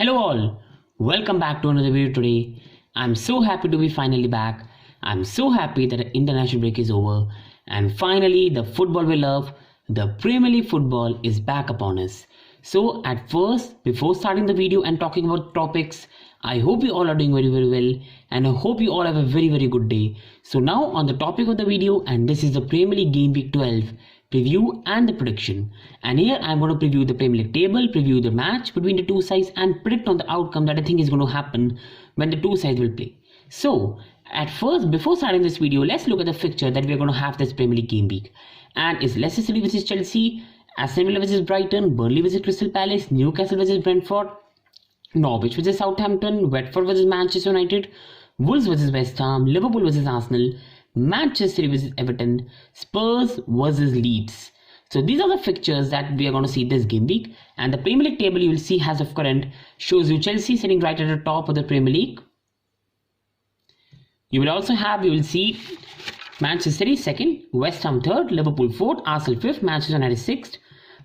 Hello all, welcome back to another video today. I'm so happy to be finally back. I'm so happy that the international break is over and finally the football we love, the Premier League football is back upon us. So at first, before starting the video and talking about topics, I hope you all are doing very well and I hope you all have a very good day. So now on the topic of the video, and this is the Premier League game week 12 preview and the prediction, and here I'm going to preview the Premier League table, preview the match between the two sides and predict on the outcome that I think is going to happen when the two sides will play. So at first, before starting this video, let's look at the fixture that we're going to have this Premier League game week, and it's Leicester City vs Chelsea, Aston Villa vs Brighton, Burnley vs Crystal Palace, Newcastle vs Brentford, Norwich vs Southampton, Watford vs Manchester United, Wolves vs West Ham, Liverpool vs Arsenal, Manchester City vs Everton, Spurs vs Leeds. So these are the fixtures that we are going to see this game week, and the Premier League table you will see as of current shows you Chelsea sitting right at the top of the Premier League. You will see Manchester City second, West Ham third, Liverpool fourth, Arsenal fifth, Manchester United sixth,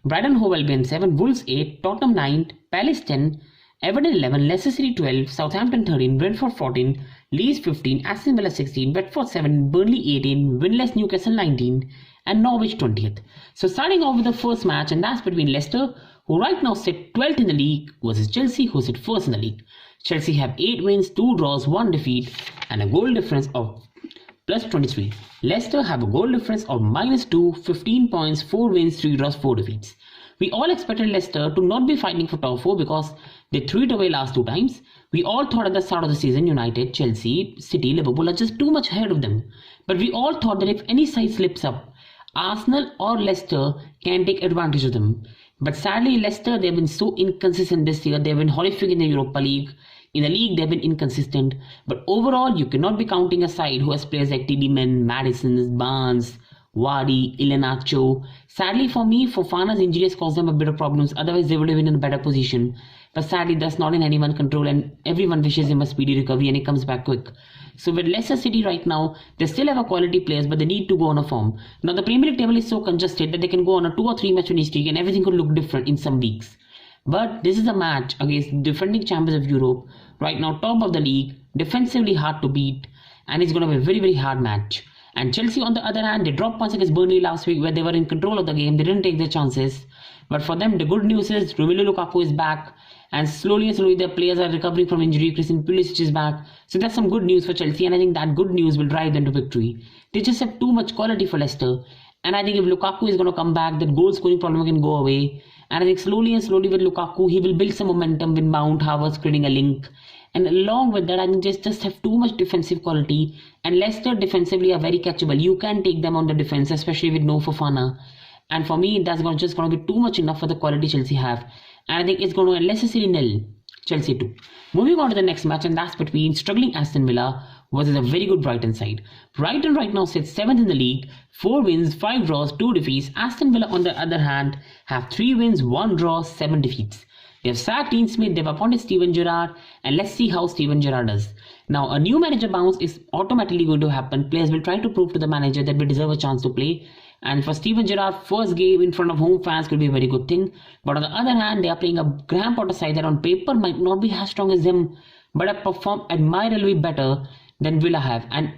Brighton Hove Albion 7, Wolves 8, Tottenham 9, Palace 10, Everton 11, Leicester City 12, Southampton 13, Brentford 14, Leeds 15, Aston Villa 16, Watford 7, Burnley 18, winless Newcastle 19, and Norwich 20th. So starting off with the first match, and that's between Leicester, who right now sit 12th in the league, versus Chelsea, who sit 1st in the league. Chelsea have 8 wins, 2 draws, 1 defeat, and a goal difference of plus 23. Leicester have a goal difference of -2, 15 points, 4 wins, 3 draws, 4 defeats. We all expected Leicester to not be fighting for top 4 because they threw it away last 2 times. We all thought at the start of the season United, Chelsea, City, Liverpool are just too much ahead of them. But we all thought that if any side slips up, Arsenal or Leicester can take advantage of them. But sadly, Leicester, they've been so inconsistent this year. They've been horrific in the Europa League. In the league, they've been inconsistent. But overall, you cannot be counting a side who has players like Tielemans, Maddison, Barnes, Vardy, Iheanacho. Sadly for me, Fofana's injuries caused them a bit of problems. Otherwise, they would have been in a better position. But sadly, that's not in anyone's control, and everyone wishes him a speedy recovery and he comes back quick. So with Leicester City right now, they still have a quality players, but they need to go on a form. Now the Premier League table is so congested that they can go on a 2 or 3 match winning streak and everything could look different in some weeks. But this is a match against defending champions of Europe, right now top of the league, defensively hard to beat, and it's going to be a very hard match. And Chelsea on the other hand, they dropped points against Burnley last week where they were in control of the game. They didn't take their chances. But for them, the good news is Romelu Lukaku is back, and slowly their players are recovering from injury. Christian Pulisic is back. So that's some good news for Chelsea, and I think that good news will drive them to victory. They just have too much quality for Leicester. And I think if Lukaku is going to come back, that goal scoring problem can go away. And I think slowly with Lukaku, he will build some momentum with Mount, Havertz creating a link. And along with that, I think just have too much defensive quality. And Leicester defensively are very catchable. You can take them on the defense, especially with no Fofana. And for me, that's just going to be too much enough for the quality Chelsea have. And I think it's going to end Leicester City 0, Chelsea 2. Moving on to the next match, and that's between struggling Aston Villa versus a very good Brighton side. Brighton right now sits 7th in the league, 4 wins, 5 draws, 2 defeats. Aston Villa on the other hand have 3 wins, 1 draw, 7 defeats. They have sacked Dean Smith, they've appointed Steven Gerrard, and let's see how Steven Gerrard does. Now, a new manager bounce is automatically going to happen. Players will try to prove to the manager that we deserve a chance to play. And for Steven Gerrard, first game in front of home fans could be a very good thing. But on the other hand, they are playing a Graham Potter side that on paper might not be as strong as them, but have performed admirably better than Villa have. And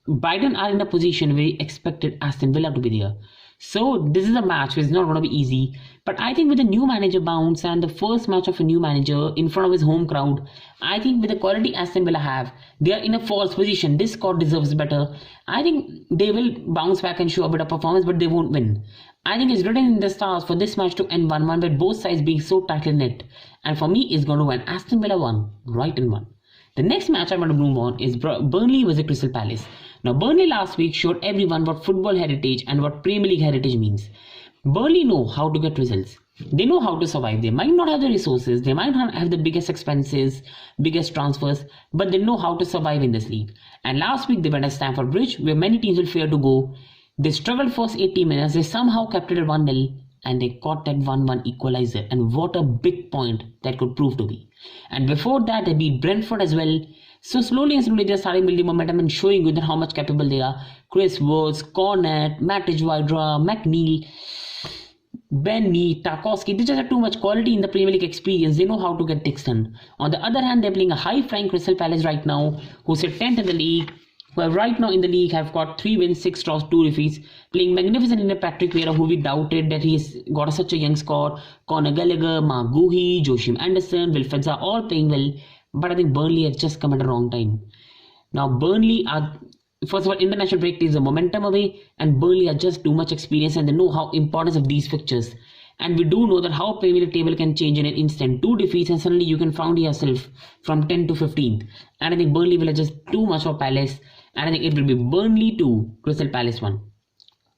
Brighton are in a position where we expected Aston Villa to be there. So this is a match which is not going to be easy. But I think with the new manager bounce and the first match of a new manager in front of his home crowd, I think with the quality Aston Villa have, they are in a false position. This squad deserves better. I think they will bounce back and show a better performance, but they won't win. I think it's written in the stars for this match to end 1-1 with both sides being so tightly knit. And for me, it's going to win Aston Villa 1, Brighton 1. The next match I want to move on is Burnley vs Crystal Palace. Now, Burnley last week showed everyone what football heritage and what Premier League heritage means. Burnley know how to get results. They know how to survive. They might not have the resources. They might not have the biggest expenses, biggest transfers, but they know how to survive in this league. And last week they went at Stamford Bridge, where many teams will fear to go. They struggled first 80 minutes. They somehow kept it at 1-0. And they caught that 1-1 equalizer, and what a big point that could prove to be. And before that, they beat Brentford as well. So slowly they're starting building momentum and showing you that how much capable they are. Chris Woods, Cornet, Matic Vydra, McNeil. Benny, Tarkowski, they just have too much quality in the Premier League experience. They know how to get things done. On the other hand, they're playing a high-flying Crystal Palace right now, who sit 10th in the league, who right now in the league have got 3 wins, 6 draws, 2 defeats, playing magnificent in Patrick Vieira, who we doubted that he's got such a young squad. Conor Gallagher, Mark Guehi, Joachim Anderson, Wilfred are all playing well, but I think Burnley has just come at the wrong time. Now Burnley are, first of all, international break takes the momentum away, and Burnley are just too much experience and they know how importance of these fixtures. And we do know that how Premier League table can change in an instant. 2 defeats and suddenly you can find yourself from 10 to 15th. And I think Burnley will adjust too much for Palace, and I think it will be Burnley 2, Crystal Palace 1.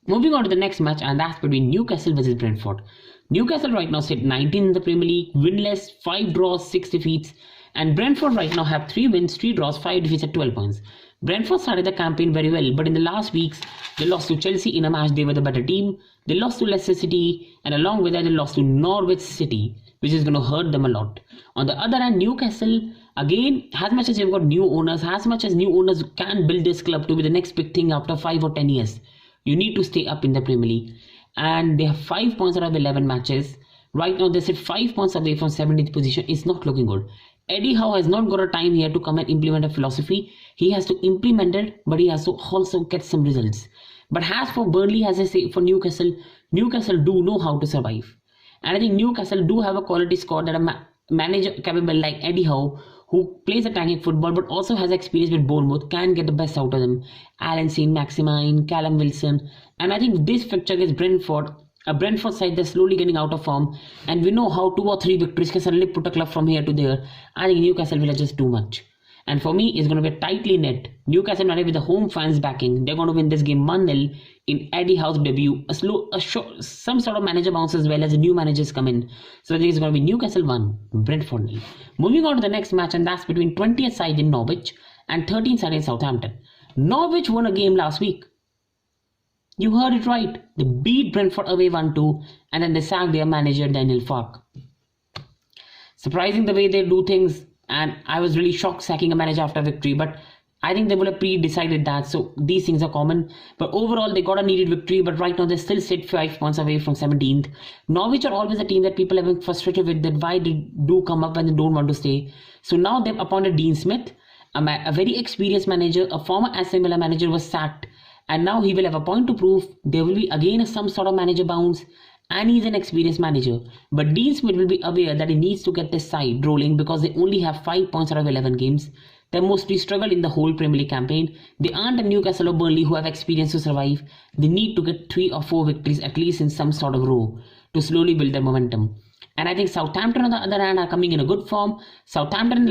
Moving on to the next match, and that's between Newcastle versus Brentford. Newcastle right now sit 19 in the Premier League, winless, 5 draws, 6 defeats. And Brentford right now have 3 wins, 3 draws, 5 defeats at 12 points. Brentford started the campaign very well, but in the last weeks, they lost to Chelsea in a match they were the better team. They lost to Leicester City, and along with that, they lost to Norwich City, which is going to hurt them a lot. On the other hand, Newcastle, again, as much as they've got new owners, as much as new owners can build this club to be the next big thing after 5 or 10 years, you need to stay up in the Premier League. And they have 5 points out of 11 matches. Right now, they sit 5 points away from 17th position. It's not looking good. Eddie Howe has not got a time here to come and implement a philosophy. He has to implement it, but he has to also get some results. But as for Burnley, as I say, for Newcastle, Newcastle do know how to survive. And I think Newcastle do have a quality squad that a manager capable like Eddie Howe, who plays attacking football but also has experience with Bournemouth, can get the best out of them. Alan Saint-Maximin, Callum Wilson. And I think this fixture against Brentford, a Brentford side that's slowly getting out of form, and we know how 2 or 3 victories can suddenly put a club from here to there. I think Newcastle will adjust too much. And for me, it's going to be tightly knit. Newcastle United with the home fans backing, they're going to win this game 1-0 in Eddie Howe's debut. Some sort of manager bounce as well as the new managers come in. So I think it's going to be Newcastle 1, Brentford 0. Moving on to the next match, and that's between 20th side in Norwich and 13th side in Southampton. Norwich won a game last week. You heard it right. They beat Brentford away 1-2, and then they sacked their manager Daniel Farke. Surprising the way they do things, and I was really shocked sacking a manager after victory, but I think they would have pre-decided that, so these things are common. But overall, they got a needed victory, but right now they still sit 5 points away from 17th. Norwich are always a team that people have been frustrated with, that why they do come up and they don't want to stay. So now they've appointed Dean Smith, a very experienced manager. A former Aston Villa manager was sacked, and now he will have a point to prove. There will be again some sort of manager bounce, and he's an experienced manager. But Dean Smith will be aware that he needs to get this side rolling because they only have 5 points out of 11 games. They mostly struggled in the whole Premier League campaign. They aren't a Newcastle or Burnley who have experience to survive. They need to get 3 or 4 victories at least in some sort of row to slowly build their momentum. And I think Southampton on the other hand are coming in a good form. Southampton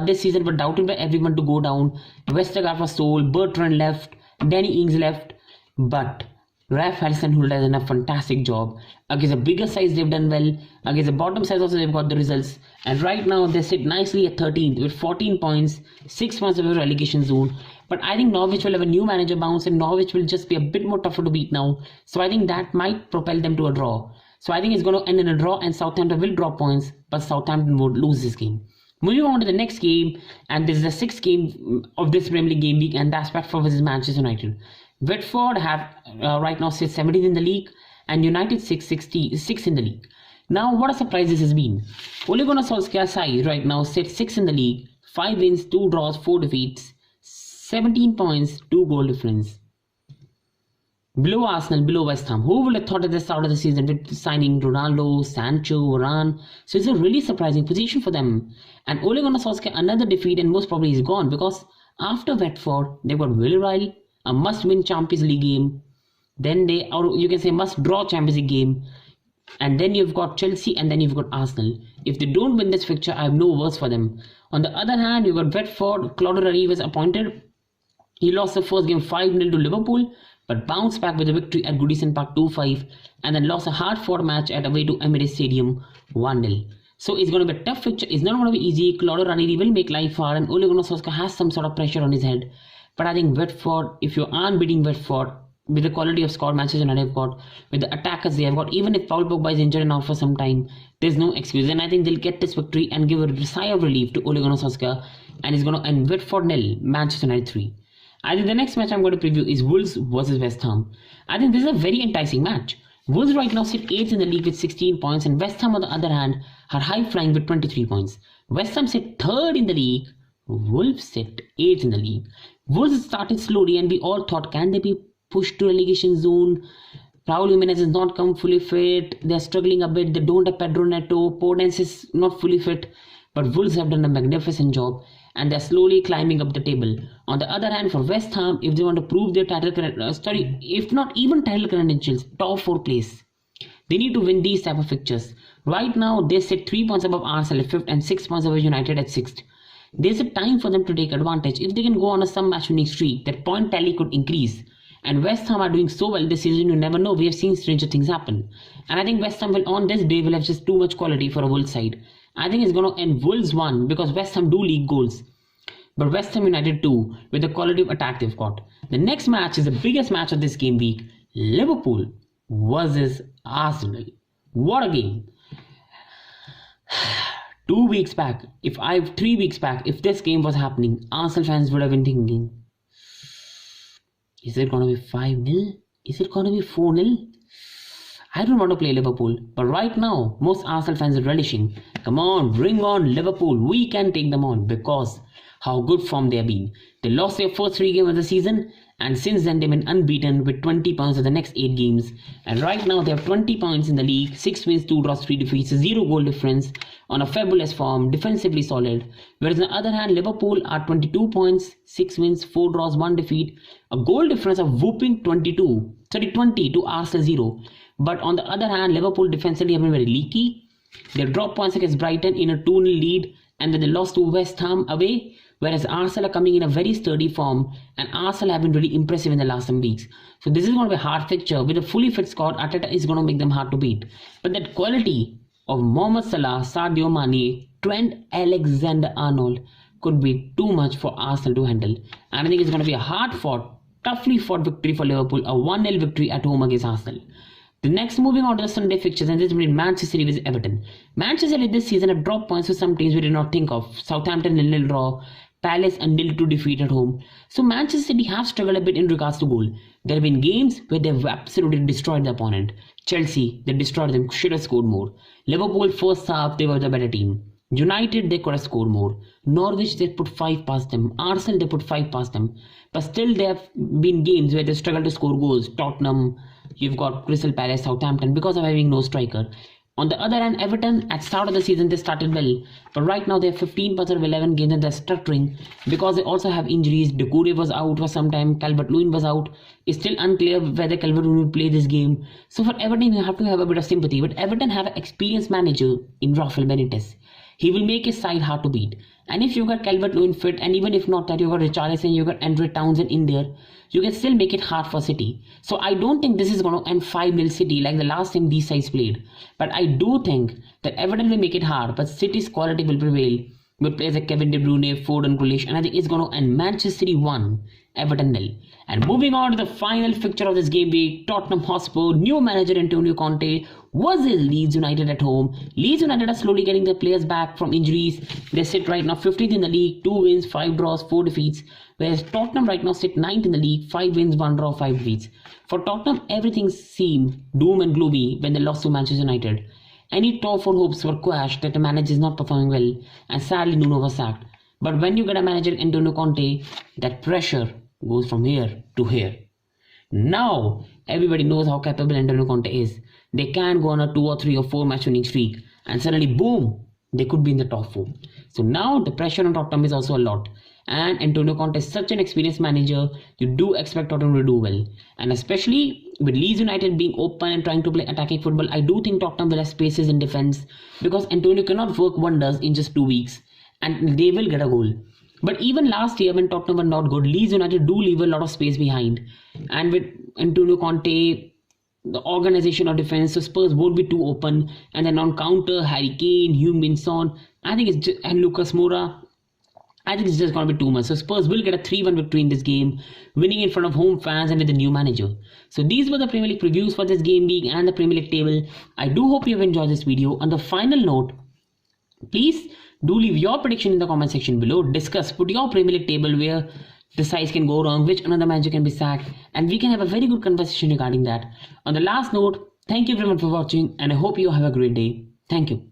this season were doubted by everyone to go down. Westergaard was sold, Bertrand left, Danny Ings left, but Ralph Hasenhüttl has done a fantastic job. Against the bigger size they've done well. Against the bottom size also they've got the results. And right now they sit nicely at 13th with 14 points, 6 points of the relegation zone. But I think Norwich will have a new manager bounce, and Norwich will just be a bit more tougher to beat now. So I think that might propel them to a draw. So I think it's going to end in a draw, and Southampton will drop points, but Southampton would lose this game. Moving on to the next game, and this is the 6th game of this Premier League game week, and that's Watford versus Manchester United. Watford have right now sit 17th in the league, and United 6th in the league. Now, what a surprise this has been. Ole Gunnar Solskjaer side right now sit 6th in the league, 5 wins, 2 draws, 4 defeats, 17 points, 2 goal difference. Below Arsenal, below West Ham. Who would have thought at the start of the season with signing Ronaldo, Sancho, Varane? So it's a really surprising position for them. And Ole Gunnar Solskjaer, another defeat, and most probably is gone, because after Watford, they've got Villarreal, a must-win Champions League game. Then or you can say must-draw Champions League game. And then you've got Chelsea, and then you've got Arsenal. If they don't win this fixture, I have no words for them. On the other hand, you've got Watford. Claudio Ranieri was appointed. He lost the first game 5-0 to Liverpool, but bounced back with a victory at Goodison Park 2-5, and then lost a hard-fought match at away to Emirates Stadium 1-0. So it's going to be a tough fixture. It's not going to be easy. Claudio Ranieri will make life hard, and Ole Gunnar Solskjaer has some sort of pressure on his head. But I think Watford, if you aren't beating Watford, with the quality of squad Manchester United have got, with the attackers they have got, even if Paul Pogba is injured and out for some time, there's no excuse. And I think they'll get this victory and give a sigh of relief to Ole Gunnar Solskjaer, and it's going to end Watford 0, Manchester United 3. I think the next match I'm going to preview is Wolves versus West Ham. I think this is a very enticing match. Wolves right now sit 8th in the league with 16 points, and West Ham on the other hand are high flying with 23 points. West Ham sit 3rd in the league, Wolves sit 8th in the league. Wolves started slowly and we all thought, can they be pushed to relegation zone? Raul Jimenez has not come fully fit. They're struggling a bit. They don't have Pedro Neto. Podence is not fully fit. But Wolves have done a magnificent job and they're slowly climbing up the table. On the other hand, for West Ham, if they want to prove their if not even title credentials, top 4 place, they need to win these type of fixtures. Right now, they sit 3 points above Arsenal at 5th and 6 points above United at 6th. There's a time for them to take advantage. If they can go on a some match winning streak, that point tally could increase. And West Ham are doing so well this season, you never know. We have seen stranger things happen. And I think West Ham will, on this day, will have just too much quality for a Wolves side. I think it's going to end Wolves 1 because West Ham do leak goals. But West Ham United 2 with the quality of attack they've got. The next match is the biggest match of this game week. Liverpool versus Arsenal. What a game. 3 weeks back, if this game was happening, Arsenal fans would have been thinking, is it going to be 5-0? Is it going to be 4-0? I don't want to play Liverpool. But right now, most Arsenal fans are relishing. Come on, bring on Liverpool. We can take them on because how good form they have been. They lost their first 3 games of the season and since then they've been unbeaten with 20 points of the next 8 games. And right now they have 20 points in the league, 6 wins, 2 draws, 3 defeats, 0 goal difference, on a fabulous form, defensively solid. Whereas on the other hand, Liverpool are 22 points, 6 wins, 4 draws, 1 defeat, a goal difference of whooping 20 to Arsenal 0. But on the other hand, Liverpool defensively have been very leaky. They dropped points against Brighton in a 2-0 lead and then they lost to West Ham away. Whereas Arsenal are coming in a very sturdy form and Arsenal have been really impressive in the last some weeks. So this is going to be a hard fixture. With a fully fit squad, Arteta is going to make them hard to beat. But that quality of Mohamed Salah, Sadio Mane, Trent Alexander-Arnold could be too much for Arsenal to handle. And I think it's going to be a hard-fought, toughly fought victory for Liverpool, a 1-0 victory at home against Arsenal. The next, moving on to the Sunday fixtures, and this is between Manchester City versus Everton. Manchester City this season have dropped points with some teams we did not think of. Southampton 0-0 draw, Palace a 0-2 defeat at home. So Manchester City have struggled a bit in regards to goal. There have been games where they've absolutely destroyed the opponent. Chelsea, they destroyed them, should have scored more. Liverpool first half, they were the better team. United, they could have scored more. Norwich, they put 5 past them. Arsenal, they put 5 past them. But still there have been games where they struggled to score goals. Tottenham, you've got Crystal Palace, Southampton, because of having no striker. On the other hand, Everton, at start of the season, they started well. But right now, they have 15 points out of 11 games and they're stuttering because they also have injuries. Doucouré was out for some time. Calvert-Lewin was out. It's still unclear whether Calvert-Lewin will play this game. So for Everton, you have to have a bit of sympathy. But Everton have an experienced manager in Rafael Benitez. He will make his side hard to beat. And if you got Calvert-Lewin fit, and even if not that, you got Richarlison, you got Andre Townsend in there, you can still make it hard for City. So I don't think this is going to end 5-0 City like the last time these sides played. But I do think that Everton will make it hard, but City's quality will prevail with players like Kevin De Bruyne, Ford and Grealish, and I think it's going to end Manchester City 1, Everton 0. And moving on to the final fixture of this game week, Tottenham Hotspur, new manager Antonio Conte versus Leeds United at home. Leeds United are slowly getting their players back from injuries. They sit right now 15th in the league, 2 wins, 5 draws, 4 defeats. Whereas Tottenham right now sit 9th in the league, 5 wins, 1 draw, 5 defeats. For Tottenham, everything seemed doom and gloomy when they lost to Manchester United. Any top 4 hopes were quashed that the manager is not performing well, and sadly Nuno was sacked. But when you get a manager Antonio Conte, that pressure goes from here to here. Now everybody knows how capable Antonio Conte is. They can go on a 2 or 3 or 4 match winning streak and suddenly boom, they could be in the top 4. So now the pressure on Tottenham is also a lot. And Antonio Conte is such an experienced manager, you do expect Tottenham to do well. And especially with Leeds United being open and trying to play attacking football, I do think Tottenham will have spaces in defense because Antonio cannot work wonders in just 2 weeks and they will get a goal. But even last year when Tottenham were not good, Leeds United do leave a lot of space behind. And with Antonio Conte, the organization of defense, so Spurs won't be too open. And then on counter, Harry Kane, Heung-min Son, I think it's just, and Lucas Moura, I think it's just going to be too much. So Spurs will get a 3-1 victory in this game, winning in front of home fans and with the new manager. So these were the Premier League previews for this game week and the Premier League table. I do hope you have enjoyed this video. On the final note, please do leave your prediction in the comment section below. Discuss, put your Premier League table where the size can go wrong, which another manager can be sacked, and we can have a very good conversation regarding that. On the last note, Thank you very much for watching and I hope you have a great day. Thank you.